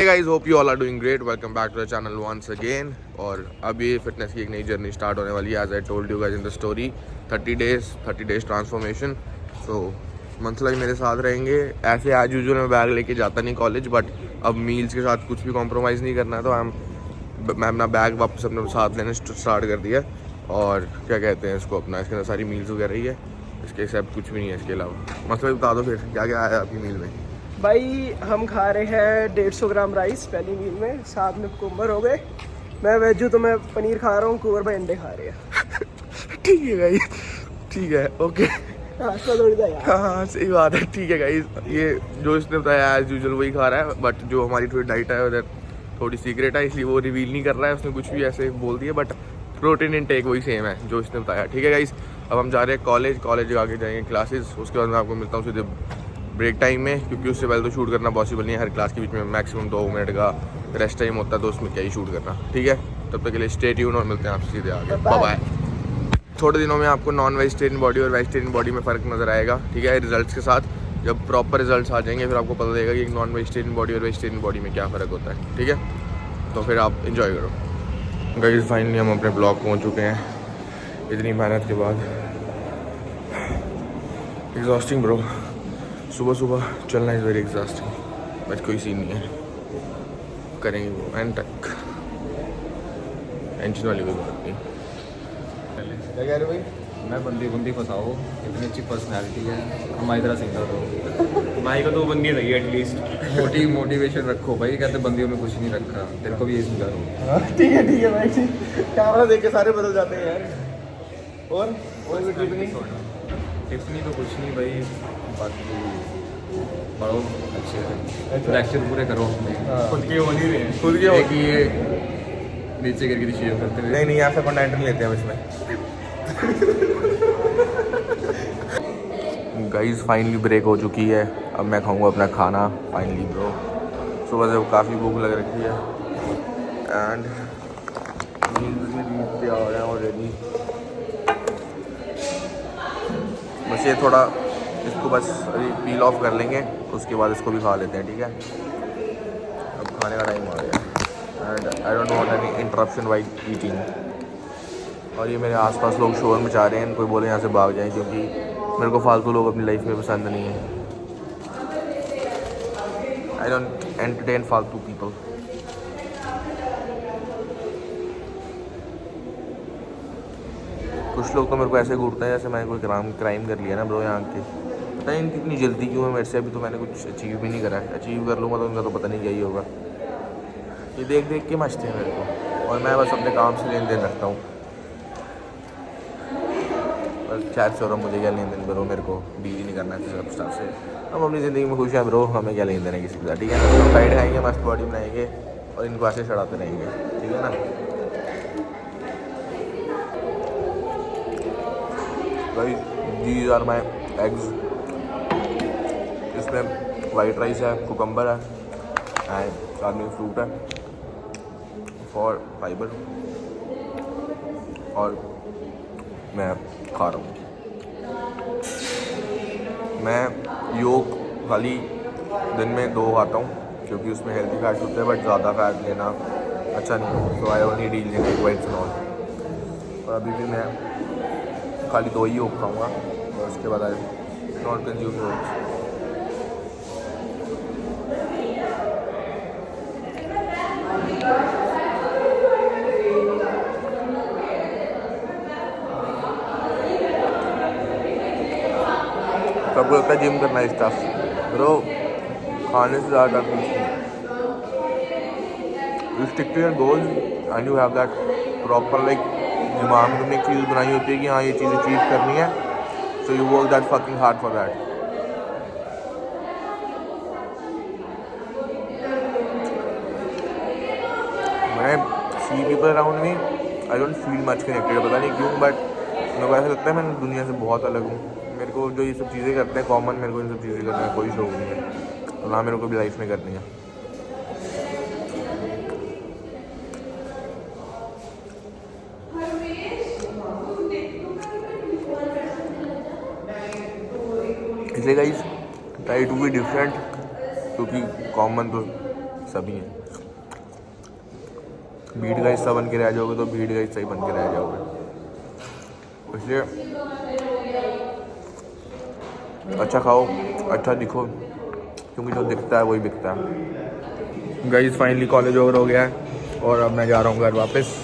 Hey guys, hope you all are doing great. Welcome back to the channel once again. और अब ये fitness की एक नई जर्नी स्टार्ट होने वाली है. As I told you guys in the story, 30 days transformation. So मंथला मेरे साथ रहेंगे. ऐसे एज यूजुअल मैं बैग लेके जाता नहीं कॉलेज, बट अब मील्स के साथ कुछ भी कॉम्प्रोमाइज़ नहीं करना है. तो मैं अपना बैग वापस अपने साथ लेने स्टार्ट कर दिया. और क्या कहते हैं इसको, अपना इसके अंदर सारी मील्स वगैरह ही है. इसके एक्सेप्ट कुछ भी नहीं है इसके अलावा. मतलब बता दो फिर क्या क्या आया आपकी मील में. भाई हम खा रहे हैं 150 ग्राम राइस पहली मील में, साथ में कुकुम्बर हो गए. मैं वेज हूँ तो मैं पनीर खा रहा हूँ, कुकुम्बर भाई अंडे खा रहे हैं. ठीक है गाइस, ठीक है, ओके. हाँ सही बात है. ठीक है गाइस, ये जो इसने बताया एज यूजुअल वही खा रहा है. बट जो हमारी थोड़ी डाइट है उधर थोड़ी सीक्रेट है, इसलिए वो रिवील नहीं कर रहा है. उसने कुछ भी ऐसे बोल दिया, बट प्रोटीन इनटेक वही सेम है जो इसने बताया. ठीक है गाइस, अब हम जा रहे हैं कॉलेज आगे जाएंगे क्लासेस. उसके बाद मैं आपको मिलता हूँ सीधे ब्रेक टाइम में, क्योंकि उससे पहले तो शूट करना पॉसिबल नहीं है. हर क्लास के बीच में मैक्सिमम 2 मिनट का रेस्ट टाइम होता है, तो उसमें क्या ही शूट करना. ठीक है, तब तक के लिए स्टे ट्यून और मिलते हैं आपसे सीधे आगे. Bye bye. थोड़े दिनों में आपको नॉन वेजिटेरियन बॉडी और वेजिटेरियन बॉडी में फ़र्क नज़र आएगा. ठीक है, रिजल्ट्स के साथ जब प्रॉपर रिजल्ट्स आ जाएंगे फिर आपको पता लगेगा कि एक नॉन वेजिटेरियन बॉडी और वेजिटेरियन बॉडी में क्या फ़र्क होता है. ठीक है, तो फिर आप इंजॉय करो. गाइस फाइनली हम अपने ब्लॉग पहुँच चुके हैं इतनी मेहनत के बाद. एग्जॉस्टिंग ब्रो, सुबह चलना इज़ वेरी एग्जॉस्टिंग. बट कोई सीन नहीं है, करेंगे वो एंड तक. टेंशन वाली कोई बात नहीं. क्या कह रहे हो भाई? मैं बंदी फंसाओ, इतनी अच्छी पर्सनैलिटी है, हमारी तरह सिंगर हो. भाई को तो बंदी रही है एटलीस्ट. मोटिवेशन रखो भाई, कहते बंदियों में कुछ नहीं रखा. तेरे को भी ये समझा रहा हूँ. ठीक है भाई, कैमरा देख के सारे बदल जाते हैं यार. और टिप्पणी तो कुछ नहीं भाई, बाकी पढ़ो अच्छे से, लेक्चर पूरे करो अपने. खुद के हो नहीं रहे, खुद के कि ये नीचे गिर के शेयर करते हुए. नहीं ऐसा कंटेंट नहीं लेते हम इसमें. गाइस फाइनली ब्रेक हो चुकी है. अब मैं खाऊंगा अपना खाना फाइनली ब्रो. सुबह से काफ़ी भूख लग रखी है एंड नींद आ रहे हैं ऑलरेडी. बस ये थोड़ा इसको बस अभी पील ऑफ कर लेंगे, उसके बाद इसको भी खा लेते हैं. ठीक है, अब खाने का टाइम आ गया and I don't want any interruption while eating. और ये मेरे आसपास लोग शोर मचा रहे हैं, कोई बोले यहाँ से भाग जाएं, क्योंकि मेरे को फालतू लोग अपनी लाइफ में पसंद नहीं है. आई डोंट एंटरटेन फालतू पीपल. कुछ लोग तो मेरे को ऐसे घूरते हैं जैसे मैंने कोई क्राइम कर लिया ना ब्रो. यहाँ के पता नहीं इनकी इतनी जल्दी क्यों है मेरे से. अभी तो मैंने कुछ अचीव भी नहीं करा है. अचीव कर लूँगा तो उनका तो पता नहीं क्या ही होगा. ये देख के मचते हैं मेरे को, और मैं बस अपने काम से लेन देन रखता हूँ. पर चैट से हो रहा, मुझे क्या लेन देन ब्रो, मेरे को डील नहीं करना है सब स्टाफ से. हम अपनी ज़िंदगी में खुश हैं ब्रो, हमें क्या लेन देना है किसी के साथ. ठीक है, हम फ्राइड खाएंगे, मस्त बॉडी बनाएंगे और इनको ऐसे चढ़ाते रहेंगे. ठीक है ना. भाई दीज आर माई एग्स. इसमें वाइट राइस है, कुकम्बर है एंड साथ में फ्रूट है फॉर फाइबर. और मैं खा रहा हूँ. मैं योग खाली दिन में 2 खाता हूँ, क्योंकि उसमें हेल्दी फैट होते हैं, बट ज़्यादा फैट लेना अच्छा नहीं है. So I only deal in liquids and all. और अभी भी मैं खाली 2 ही योग खाऊँगा और उसके बाद आई नॉट कंज्यूम योग. सबको लगता है जिम करना है स्टफ ब्रो, खाने से ज़्यादा कुछ नहीं. You stick to your goals and you have that proper like दिमाग में तुमने एक चीज़ बनाई होती है कि हाँ ये चीज़ अचीव करनी है. So you work that fucking hard for that. मैं see people around me, I don't feel much connected. पता नहीं क्यों, बट मेरे को ऐसा लगता है मैं दुनिया से बहुत अलग हूँ. मेरे को जो ये सब चीज़ें करते हैं कॉमन, मेरे को इन सब चीज़ें करने का कोई शौक नहीं है, और ना मेरे को भी लाइफ में करनी है. इसलिए guys try to be different, क्योंकि कॉमन तो सभी हैं। भीड़ का हिस्सा बन के रह जाओगे तो भीड़ का हिस्सा ही बन के रह जाओगे। इसलिए अच्छा खाओ, अच्छा दिखो, क्योंकि जो दिखता है वही बिकता है। गाइस फाइनली कॉलेज ओवर हो गया है और अब मैं जा रहा हूँ घर वापस।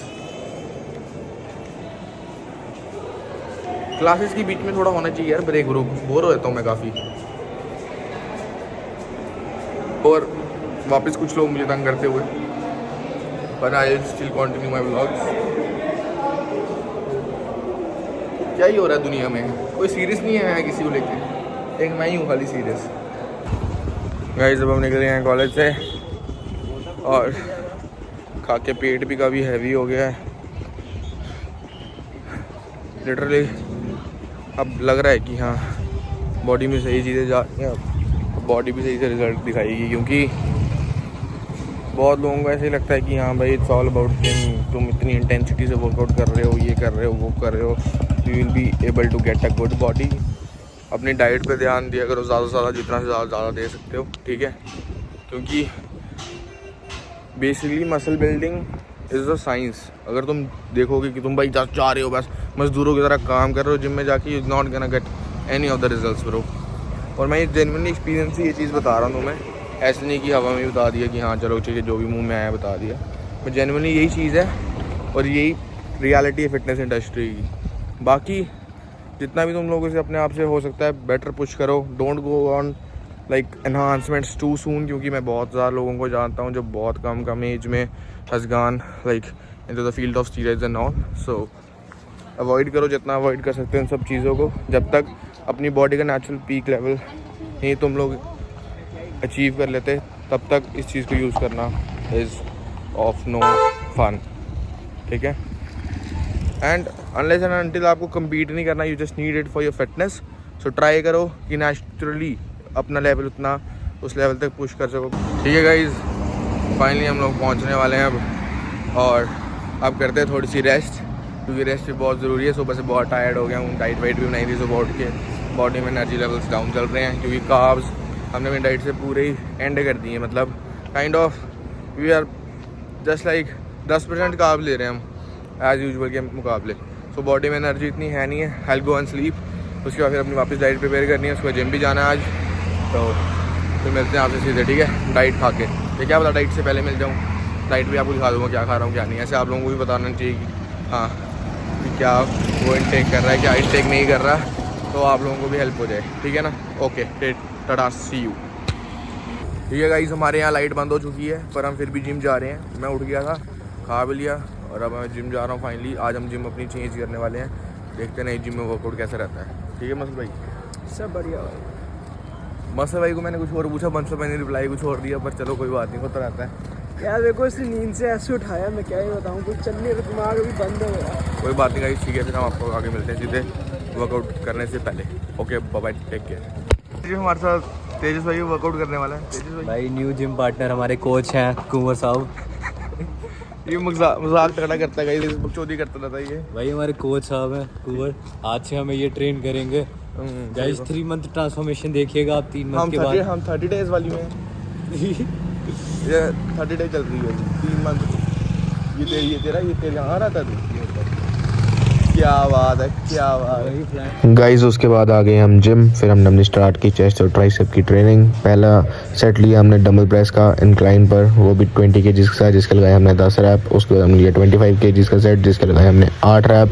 क्लासेस के बीच में थोड़ा होना चाहिए यार ब्रेक ग्रुप, बोर हो जाता हूँ मैं काफ़ी। और वापस कुछ लोग मुझे तंग करते हुए, पर I still continue my vlogs. क्या ही हो रहा है दुनिया में, कोई सीरियस नहीं है किसी को लेके, एक मैं ही हूँ खाली सीरियस। गाइस अब हम निकल गए हैं कॉलेज से और खा के पेट भी काफ़ी हैवी हो गया है लिटरली। अब लग रहा है कि हाँ बॉडी में सही चीज़ें जा रही हैं, बॉडी भी सही से रिजल्ट दिखाएगी, क्योंकि बहुत लोगों को ऐसे ही लगता है कि हाँ भाई इट्स ऑल अबाउट जिम, तुम इतनी इंटेंसिटी से वर्कआउट कर रहे हो, ये कर रहे हो, वो कर रहे हो, you will be able to get a good body. अपनी डाइट पे ध्यान दिया करो ज़्यादा से ज़्यादा, जितना से ज़्यादा दे सकते हो, ठीक है, क्योंकि basically muscle building is a science. अगर तुम देखोगे कि तुम भाई जा रहे हो बस मजदूरों की तरह काम कर रहे हो जिम में जाके, you not gonna get any of the results bro. और मैं जेन्युइनली एक्सपीरियंस से ये चीज़ बता रहा हूँ तुम्हें, ऐसे नहीं कि हवा में भी बता दिया कि हाँ चलो ठीक है जो भी मुंह में आया बता दिया। मैं जेन्युइनली यही चीज़ है और यही रियलिटी है फिटनेस इंडस्ट्री की। बाकी जितना भी तुम लोगों से अपने आप से हो सकता है बेटर पुश करो, don't go on like enhancements too soon, क्योंकि मैं बहुत ज़्यादा लोगों को जानता हूँ जो बहुत कम एज में has gone like into the field of steroids and all. So avoid करो जितना अवॉइड कर सकते हो इन सब चीज़ों को, जब तक अपनी बॉडी का नेचुरल पीक लेवल नहीं तुम लोग अचीव कर लेते तब तक इस चीज़ को यूज़ करना इज़ ऑफ नो फन, ठीक है। एंड अनलेस एंड अनटिल आपको कम्पीट नहीं करना, you just need it for your fitness. So try करो कि नेचुरली अपना लेवल उतना उस लेवल तक पुश कर सको, ठीक है गाइज। फाइनली हम लोग पहुंचने वाले हैं अब, और अब करते हैं थोड़ी सी रेस्ट, क्योंकि रेस्ट भी बहुत ज़रूरी है। सुबह से बहुत टायर्ड हो गया हूँ, डाइट वाइट भी बनाई थी सुबह उठ के, बॉडी में एनर्जी लेवल्स डाउन चल रहे हैं, क्योंकि कार्ब्स हमने अपनी डाइट से पूरे ही एंड कर दिए। मतलब kind of we are just like 10% carb ले रहे हैं हम एज़ यूजुअल के मुकाबले। सो बॉडी में एनर्जी इतनी है नहीं है, हेल गो एंड स्लीप। उसके बाद फिर अपनी वापस डाइट प्रिपेयर करनी है, उसके बाद जिम भी जाना है आज। तो फिर मिलते हैं आपसे सीधे, ठीक है, डाइट खा के। ये क्या पता डाइट से पहले मिल जाऊँ, डाइट भी आपको दिखा दूँगा क्या खा रहा हूँ क्या नहीं। ऐसे आप लोगों को भी बताना चाहिए कि हाँ कि क्या वो इनटेक कर रहा है, क्या इनटेक नहीं कर रहा, तो आप लोगों को भी हेल्प हो जाए, ठीक है ना। Okay tata see you. ठीक है गाइस, हमारे यहाँ लाइट बंद हो चुकी है पर हम फिर भी जिम जा रहे हैं। मैं उठ गया था, खा भी लिया और अब मैं जिम जा रहा हूँ फाइनली। आज हम जिम अपनी चेंज करने वाले हैं, देखते हैं जिम में वर्कआउट कैसा रहता है, ठीक है मसल भाई। सब बढ़िया भाई। मसल भाई को मैंने कुछ और पूछा, मसल भाई ने रिप्लाई कुछ और दिया, पर चलो कोई बात नहीं, होता रहता है यार। देखो इसने नींद से ऐसे उठाया, मैं क्या ही बताऊँ, कुछ चलने का दिमाग अभी बंद हो गया। कोई बात नहीं गाइस, ठीक है, फिर हम आपको आगे मिलते हैं सीधे वर्कआउट करने से पहले। Okay bye bye, take care. जी हमारे साथ तेजस भाई वर्कआउट करने वाला है। तेजस भाई न्यू जिम पार्टनर हमारे कोच हैं कुंवर साहब। ये मजाक तगड़ा करता है गाइस, बकचोदी करता रहता है ये। भाई हमारे कोच साहब हैं कुंवर, आज से हमें ये ट्रेन करेंगे गाइस। 3 मंथ ट्रांसफॉर्मेशन देखिएगा आप, 3 मंथ के बाद हम 30 डेज वाली में ये 30 डे चल रही है, 3 मंथ। ये तेरे यहाँ रहता है। क्या बात है, क्या बात है गाइस। उसके बाद आ गए हम जिम, फिर हमने अपनी स्टार्ट की चेस्ट और ट्राइसेप की ट्रेनिंग। पहला सेट लिया हमने डंबल प्रेस का इंक्लाइन पर, वो भी 20 kg का, जिसके लगाए हमने 10 रैप। उसके बाद हमने लिया 25 kg का सेट, जिसके लगाए हमने 8 रैप।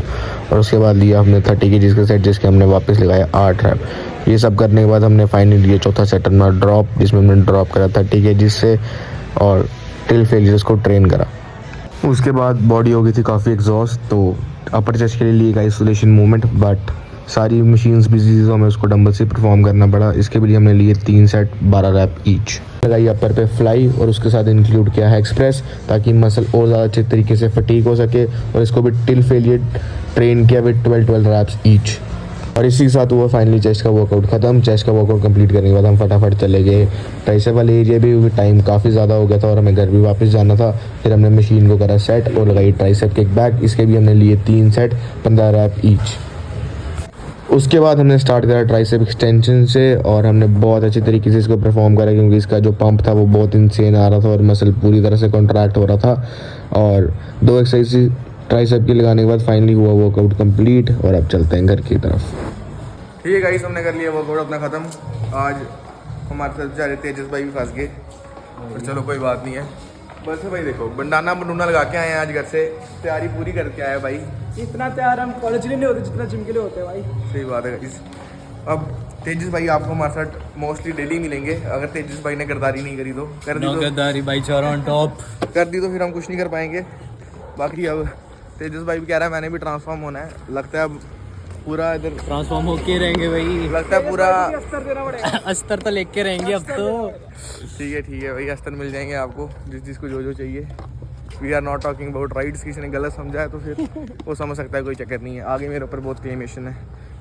और उसके बाद लिया हमने 30 kg का सेट, जिसके हमने वापस लगाया 8 रैप। ये सब करने के बाद हमने फाइनली लिया चौथा सेट अपना ड्रॉप, जिसमें हमने ड्रॉप करा 30 kg से और टिल फेलियर्स को ट्रेन करा। उसके बाद बॉडी हो गई थी काफ़ी एग्जॉस्ट, तो अपर चेस्ट के लिए लिएगा आइसोलेशन मूवमेंट, बट सारी मशीन्स बिजी थी तो हमें उसको डंबल से परफॉर्म करना पड़ा। इसके लिए हमने लिए 3 सेट 12 रैप ईच। लगाई अपर पे फ्लाई और उसके साथ इंक्लूड किया है एक्सप्रेस, ताकि मसल और ज़्यादा अच्छे तरीके से फटीक हो सके। और इसको भी टिल फेलियर ट्रेन किया विद 12 रैप्स ईच। और इसी के साथ हुआ फाइनली चेस्ट का वर्कआउट ख़त्म। चेस्ट का वर्कआउट कंप्लीट करने के बाद हम फटाफट चले गए ट्राइसेप वाले एरिया भी, टाइम काफ़ी ज़्यादा हो गया था और हमें घर भी वापस जाना था। फिर हमने मशीन को करा सेट और लगाई ट्राइसेप किक बैक। इसके भी हमने लिए 3 सेट 15 रैप ईच। उसके बाद हमने स्टार्ट करा ट्राइसेप एक्सटेंशन से और हमने बहुत अच्छे तरीके से इसको परफॉर्म करा क्योंकि इसका जो पंप था वो बहुत इंसेन आ रहा था और मसल पूरी तरह से कॉन्ट्रैक्ट हो रहा था। और 2 एक्सरसाइज ट्राइसेप की लगाने के बाद फाइनली हुआ वर्कआउट कंप्लीट और अब चलते हैं घर की तरफ। ठीक है गाइस, हमने कर लिया वर्कआउट अपना ख़त्म। आज हमारे साथ जा रहे तेजस भाई भी फंस गए, पर चलो कोई बात नहीं है। बस भाई देखो बंडाना बंडूना लगा के आए हैं आज घर से, तैयारी पूरी करके आए भाई। इतना तैयार हम कॉलेज के लिए नहीं होते जितना जिम के लिए होते हैं भाई। सही बात है गाइस। अब तेजस भाई आपको हमारे साथ मोस्टली डेली मिलेंगे। अगर तेजस भाई ने गद्दारी नहीं करी तो कर दी, गद्दारी भाईचारा ऑन टॉप कर दी तो फिर हम कुछ नहीं कर पाएंगे। बाकी अब तेजस भाई भी कह रहा है मैंने भी ट्रांसफॉर्म होना है, लगता है अब पूरा इधर ट्रांसफॉर्म होके रहेंगे भाई। लगता है पूरा अस्तर देना पड़ेगा। अस्तर तो लेके रहेंगे अब तो। ठीक है भाई, अस्तर मिल जाएंगे आपको जिसको जो चाहिए। We are not talking about rides. किसी ने गलत समझा है तो फिर वो समझ सकता है, कोई चक्कर नहीं है। आगे मेरे ऊपर बहुत क्लेमेशन है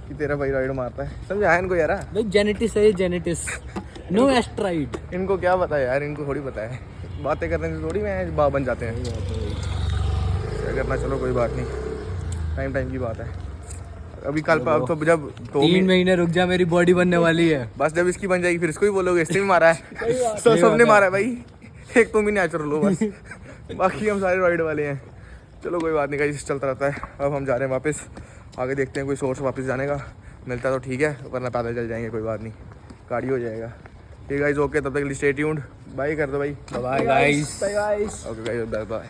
कि तेरा भाई राइड मारता है, समझाया इनको यार। भाई जेनेटिस है, जेनेटिस नो एस्ट्राइड। इनको क्या पता है यार, इनको थोड़ी पता है। बातें करने से थोड़ी में बाप बन जाते हैं। क्या करना, चलो कोई बात नहीं, टाइम की बात है। अभी कल तो जब 3 महीने रुक जा, मेरी बॉडी बनने वाली है। बस जब इसकी बन जाएगी फिर इसको ही बोलोगे इसने भी मारा है। सबने मारा है भाई, एक तुम ही नेचुरल हो बस, बाकी हम सारे राइड वाले हैं। चलो कोई बात नहीं गाइस, चलता रहता है। अब हम जा रहे हैं वापस, आगे देखते हैं कोई सोर्स वापस जाने का मिलता है तो ठीक है, वरना पैदल चल जाएंगे, कोई बात नहीं, गाड़ी हो जाएगा। ठीक गाइस, ओके, तब तक के लिए स्टे ट्यून्ड। बाय कर दो भाई, bye guys. Okay guys, bye bye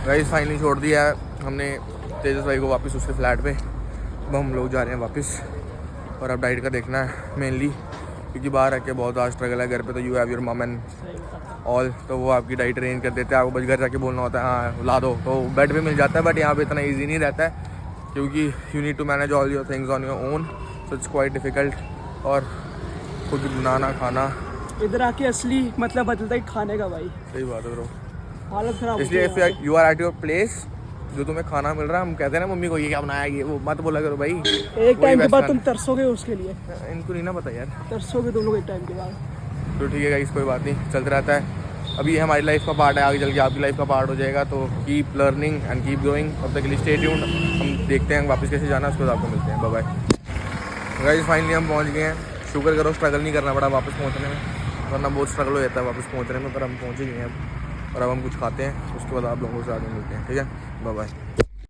guys. Finally छोड़ दिया है हमने तेजस भाई को वापस उसके फ्लैट पे। अब हम लोग जा रहे हैं वापस और अब डाइट का देखना है मेनली, क्योंकि बाहर आके बहुत आज स्ट्रगल है। घर पे तो यू हैव योर मम एंड ऑल, तो वो आपकी डाइट अरेंज कर देते हैं। आपको बस घर जाके बोलना होता है हाँ ला दो, तो बेड पे मिल जाता है। बट यहाँ पे इतना ईजी नहीं रहता है क्योंकि you need to manage all your things on your own, so it's quite difficult. और खुद बनाना खाना, इधर आके असली मतलब बदलता है खाने का भाई। सही बात है ब्रो। हालत खराब इसलिए if you are at your place, जो तुम्हें खाना मिल रहा है, हम कहते हैं ना मम्मी को ये क्या बनाया, ये वो मत बोला करो भाई। एक टाइम के बाद तुम तरसोगे उसके लिए, इनको नहीं ना पता यार, तरसोगे तुम लोग एक टाइम के बाद। तो ठीक है गाइस, कोई बात नहीं, चलता रहता है। अभी ये हमारी लाइफ का पार्ट है, आगे चल के आपकी लाइफ का पार्ट हो जाएगा। तो keep learning and keep going. तब तक के लिए स्टे ट्यून्ड। हम देखते हैं वापस कैसे जाना है, उसके बाद आपको मिलते हैं। बाय बाय गाइस, फाइनली हम पहुंच गए हैं। शुक्र करो स्ट्रगल नहीं करना पड़ा वापस पहुंचने में, वरना बहुत स्ट्रगल हो जाता है वापस पहुंचने में। पर हम पहुंच ही गए हैं अब, और अब हम कुछ खाते हैं, उसके बाद आप लोगों से आगे मिलते हैं। ठीक है, बाय बाय।